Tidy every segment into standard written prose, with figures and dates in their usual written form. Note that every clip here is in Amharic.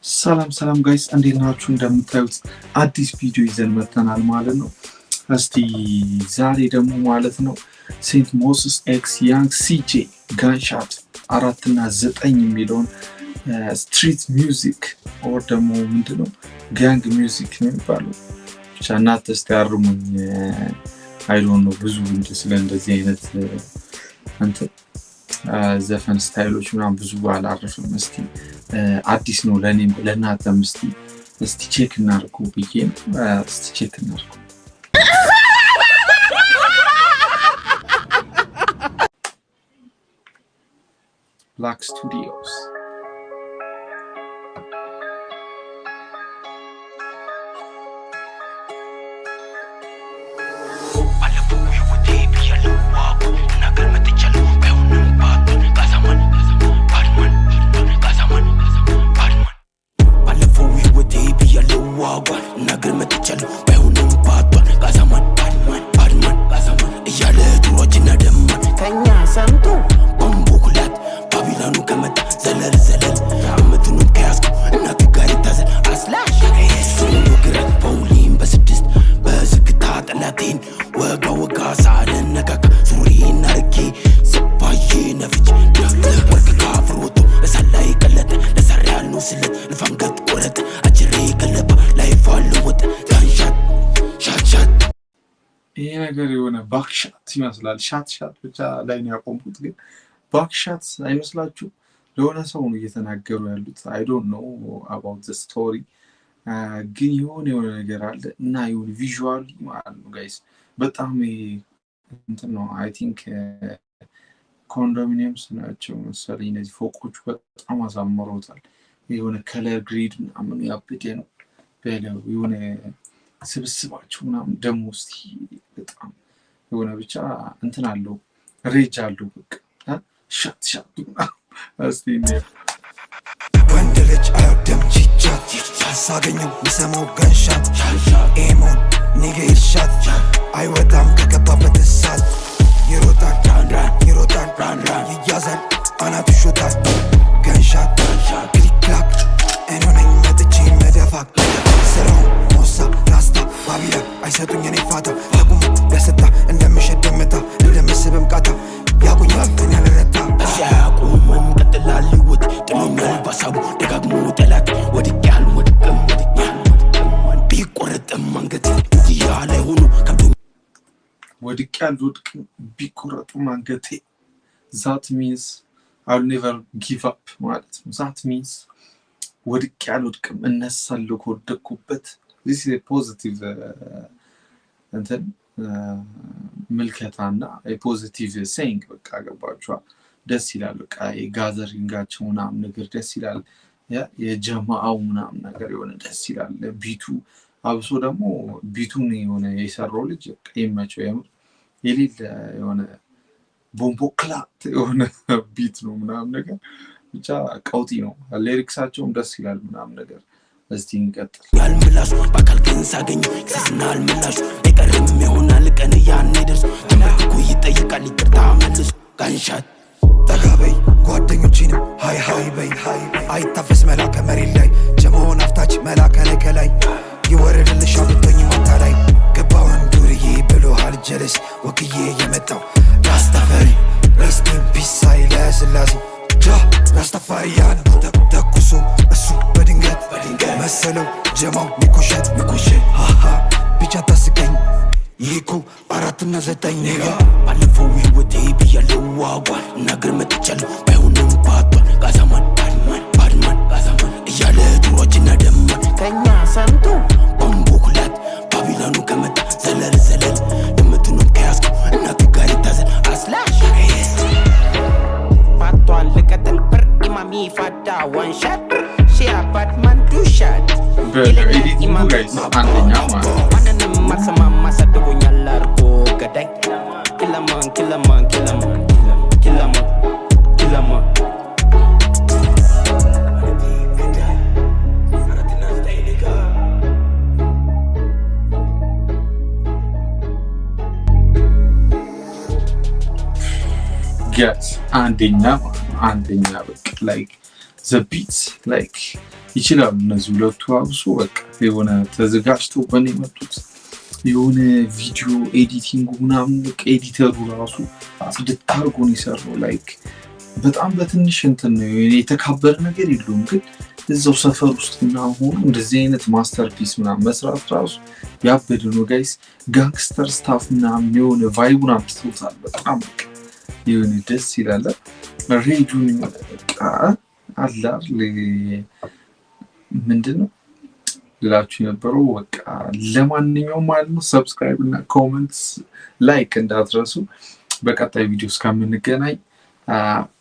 ሰላም ጋይስ እንዴት ናችሁ? እንደምታዩት አዲስ ቪዲዮ ይዘን መጥተናል ማለት ነው። እስቲ ዛሬ ደግሞ ማለት ነው ሴንት ሞስስ ኤክስ ያንግ ሲጄ ጋንሻት 4 እና 9 የሚለውን ስትሪት ሚውዚክ ኦር ደግሞ ምንድነው ጋንግ ሚውዚክ ነው የሚባለው። ብቻ እናንተ እስቲ አርሙኝ። አይ ዶንት ኖ ብዙ ስለ እንደዚህ አይነት ዘፈን ስታይሎች ምናምን ብዙ አላረፍም። እስቲ አዲስ ነው ለኔም ለእናንተም እስቲ ቼክ እናድርጉ ብዬ እስቲ ቼክ እናድርጉ። ብላክ ስቱዲዮስ ይሄ ነገር የሆነ ባክሻት ይመስላል። ሻት ብቻ ላይ ነው ያቆምኩት፣ ግን ባክሻት አይመስላችሁ? ለሆነ ሰው ነው እየተናገሩ ያሉት። አይ ዶንት ኖ አባውት ዘ ስቶሪ፣ ግን የሆነ ነገር አለ እና የሆነ ቪዥዋሊ ማለት ነው ጋይስ በጣም እንትን ነው። አይ ቲንክ ኮንዶሚኒየምስ ናቸው መሰለኝ እነዚህ ፎቆቹ በጣም አሳምረውታል። የሆነ ከለር ግሪድ ምናምን ያብደ ነው በለው የሆነ ስብስባቸው ምናምን ደግሞ እስቲ በጣም የሆነ ብቻ እንትን አለው ሬጅ አለው። በቃ ሻት እስቲ ወንድ ልጅ አይወድም ቺቻት ሳገኘው የሚሰማው ገንሻት ኤሞን ኒጌ ይርሻት አይወጣም ከገባበት እሳት ይሮጣል ይያዛል አናቱ ሾታል ገንሻት ክሊክላክ እኔ ነኝ መጥቼ መደፋቅ ስራው ሞሳ ራስታ ባቢላ አይሰጡኝ እኔ ፋታ ያቁም ደስታ እንደምሸደምታ እንደምስብም ቃታ ያቁኛል እኔ ያልረታ ሲያቁመን ቀጥላል ይወት ጥሎኛል ባሳቡ ደጋግሞ ጠላት ወድቄ አልወድቅም ቢቆረጥም አንገቴ እያለ ሆኖ ከብዶ ወድቄ አልወድቅም ቢቆረጥም አንገቴ that means I'll never give up ማለት ነው። that means ወድቄ አልወድቅም እነሳለሁ ከወደቅኩበት። this is a positive እንትን ምልከታና a positive saying በቃ ገባችኋ? ደስ ይላል። በቃ የጋዘሪንጋቸው ምናምን ነገር ደስ ይላል። የጀማአው ምናምን ነገር የሆነ ደስ ይላል። ቢቱ አብሶ ደግሞ ቢቱን የሆነ የሰራው ልጅ ይመቸው የምር የሌለ የሆነ ቦምቦ ክላት የሆነ ቢት ነው ምናምን ነገር ብቻ ቀውጢ ነው። ሊሪክሳቸውም ደስ ይላል ምናምን ነገር። እስቲ እንቀጥል። ያልምላሽ በአካል ግን ሳገኘው ክሰስናል ምላሽ አይቀርም ይሆናል ቀን ያኔ ደርሶ ተመርኩ ይጠይቃል ይቅርታ መልሶ ጋንሻት ተጋበይ ጓደኞቼንም ሃይ በይ አይታፈስ መላከ መሬት ላይ ጀመሆን አፍታች መላከ ከላይ ይወረድልሻ ብቶኝ ማታ ላይ ገባውን ዱርዬ ብሎሃል ጀለስ ወክዬ የመጣው ራስታፈሪ ሬስት ኢን ፒስ ኃይለ ሥላሴ ራስታፋሪያን ተኩሶ እሱ በድንገት መሰለው ጀማው ሚኮሸት ሃሃ ብቻ ታስቀኝ ይሄኮ 4 እና 9 ኔጋ ባለፈው ህይወቴ ብያለው ዋጓል እናገር መጥቻለሁ ባይሆንም ባቷል ጋዛማን ባድማን እያለ ዱሮችና ደማን ከኛ ሰምቶ ቦምቦ ኩላት ባቢላኑ ከመጣ ዘለል ድምቱንም ከያዝከው እናቱ ጋር ይታዘል አስላሽ ባቷል ልቀጥል ብር ኢማሚ ፋዳ ዋንሻት ሺያ ባድማን ዱሻት በኤዲቲንጉ ጋይስ አንደኛ ማለት ማንንም ማሰማም ማሰድጎኛል አርጎ ገዳይ ኪላማን get አንደኛ በቃ like the beats like ይችላሉ እነዚህ ሁለቱ አብሶ በቃ የሆነ ተዘጋጅተው በኔ የመጡት የሆነ ቪዲዮ ኤዲቲንግ ምናምን ኤዲተሩ ራሱ ጽድት አድርጎ ነው የሰራው። ላይክ በጣም በትንሽ እንትን ነው የተካበረ ነገር የለውም፣ ግን እዛው ሰፈር ውስጥ ምናምን ሆኖ እንደዚህ አይነት ማስተርፒስ ምናምን መስራት ራሱ ያበደ ነው ጋይስ። ጋንግስተር ስታፍ ምናምን የሆነ ቫይቡን አምጥቶታል። በጣም የሆነ ደስ ይላል። ሬጁን በቃ አላር ምንድን ነው ልላችሁ የነበረው በቃ ለማንኛውም ማለት ነው ሰብስክራይብ እና ኮሜንት ላይክ እንዳትረሱ። በቀጣይ ቪዲዮ እስከምንገናኝ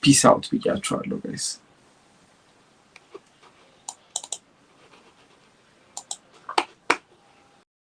ፒስ አውት ብያችኋለሁ ጋይስ።